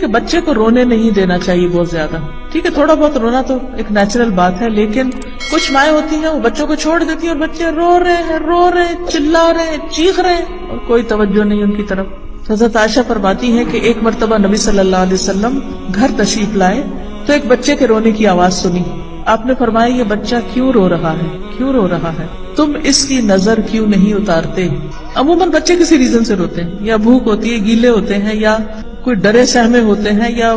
کہ بچے کو رونے نہیں دینا چاہیے بہت زیادہ. ٹھیک ہے تھوڑا بہت رونا تو ایک نیچرل بات ہے، لیکن کچھ مائیں ہوتی ہیں وہ بچوں کو چھوڑ دیتی ہیں اور بچے رو رہے ہیں چلا رہے ہیں چیخ رہے ہیں اور کوئی توجہ نہیں ان کی طرف. حضرت عائشہ فرماتی ہے کہ ایک مرتبہ نبی صلی اللہ علیہ وسلم گھر تشریف لائے تو ایک بچے کے رونے کی آواز سنی. آپ نے فرمایا یہ بچہ کیوں رو رہا ہے، تم اس کی نظر کیوں نہیں اتارتے؟ عموماً بچے کسی ریزن سے روتے ہیں، یا بھوک ہوتی ہے، گیلے ہوتے ہیں، یا کوئی ڈرے سہمے ہوتے ہیں، یا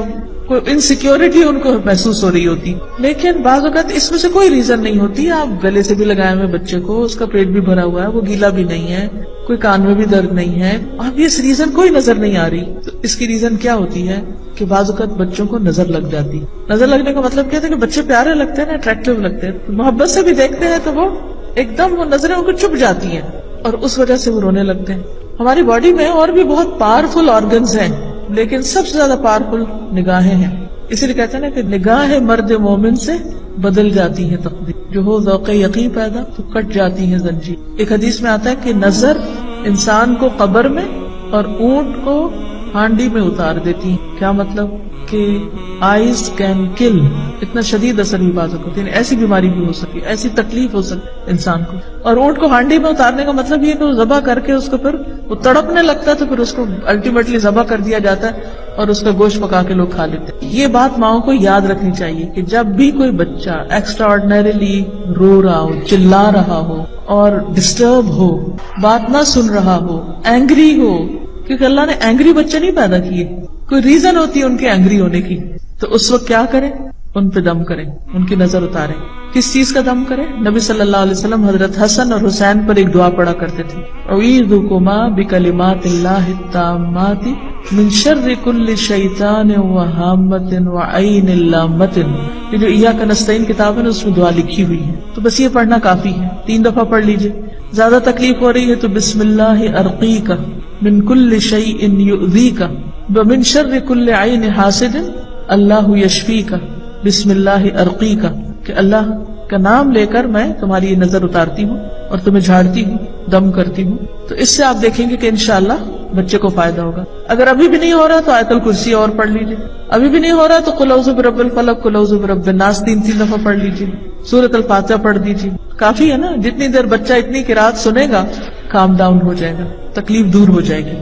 کوئی انسیکیورٹی ان کو محسوس ہو رہی ہوتی. لیکن بعض اوقات اس میں سے کوئی ریزن نہیں ہوتی. آپ گلے سے بھی لگائے ہوئے بچے کو، اس کا پیٹ بھی بھرا ہوا ہے، وہ گیلا بھی نہیں ہے، کوئی کان میں بھی درد نہیں ہے، اب اس ریزن کوئی نظر نہیں آ رہی. تو اس کی ریزن کیا ہوتی ہے کہ بعض اوقات بچوں کو نظر لگ جاتی. نظر لگنے کا مطلب کیا ہے کہ بچے پیارے لگتے ہیں نا، اٹریکٹیو لگتے ہیں، محبت سے بھی دیکھتے ہیں تو وہ ایک دم وہ نظریں ان کو چپ جاتی ہیں اور اس وجہ سے وہ رونے لگتے ہیں. ہماری باڈی میں اور بھی بہت پاورفل آرگنز ہیں، لیکن سب سے زیادہ پاورفل نگاہیں ہیں. اسی لیے کہتے ہیں نا کہ نگاہ مرد مومن سے بدل جاتی ہے تقدیر، جو ہو ذوق یقین پیدا تو کٹ جاتی ہے زنجیر. ایک حدیث میں آتا ہے کہ نظر انسان کو قبر میں اور اونٹ کو ہانڈی میں اتار دیتی ہے. کیا مطلب کہ آئیز کین کل، اتنا شدید اثر بھی بازو کرتی ہے، ایسی بیماری بھی ہو سکتی ہے، ایسی تکلیف ہو سکتی انسان کو. اور اونٹ کو ہانڈی میں اتارنے کا مطلب یہ کہ وہ ذبح کر کے اس کو پھر وہ تڑپنے لگتا ہے تو پھر اس کو الٹیمیٹلی ذبح کر دیا جاتا ہے اور اس کا گوشت پکا کے لوگ کھا لیتے ہیں. یہ بات ماؤں کو یاد رکھنی چاہیے کہ جب بھی کوئی بچہ ایکسٹرا آرڈنریلی رو رہا ہو، چلا رہا ہو اور ڈسٹرب ہو، بات نہ سن رہا ہو، اینگری ہو، کیونکہ اللہ نے اینگری بچے نہیں پیدا کیے، کوئی ریزن ہوتی ہے ان کے اینگری ہونے کی، تو اس وقت کیا کریں؟ ان پہ دم کریں، ان کی نظر اتاریں. کس چیز کا دم کریں؟ نبی صلی اللہ علیہ وسلم حضرت حسن اور حسین پر ایک دعا پڑھا کرتے تھے، اعوذکما بکلمات اللہ التامات من شر کل شیطان وہامۃ وعین لامۃ. یہ جو ایاک نستعین کتاب ہے نا اس میں دعا لکھی ہوئی ہے، تو بس یہ پڑھنا کافی ہے، 3 دفعہ پڑھ لیجئے. زیادہ تکلیف ہو رہی ہے تو بسم اللہ ارقیک من کل شیء یؤذیک ومن شر کل عین حاسد اللہ یشفیک. بسم اللہ ارقیک، کہ اللہ کا نام لے کر میں تمہاری یہ نظر اتارتی ہوں اور تمہیں جھاڑتی ہوں، دم کرتی ہوں. تو اس سے آپ دیکھیں گے کہ انشاءاللہ بچے کو فائدہ ہوگا. اگر ابھی بھی نہیں ہو رہا تو آیت الکرسی اور پڑھ لیجیے. ابھی بھی نہیں ہو رہا تو قل اعوذ برب الفلق، قل اعوذ برب الناس 3 دفعہ پڑھ لیجیے. سورۃ الفاتحہ پڑھ دیجیے، کافی ہے نا. جتنی دیر بچہ اتنی قرات سنے گا کام ڈاؤن ہو جائے گا، تکلیف دور ہو جائے گی.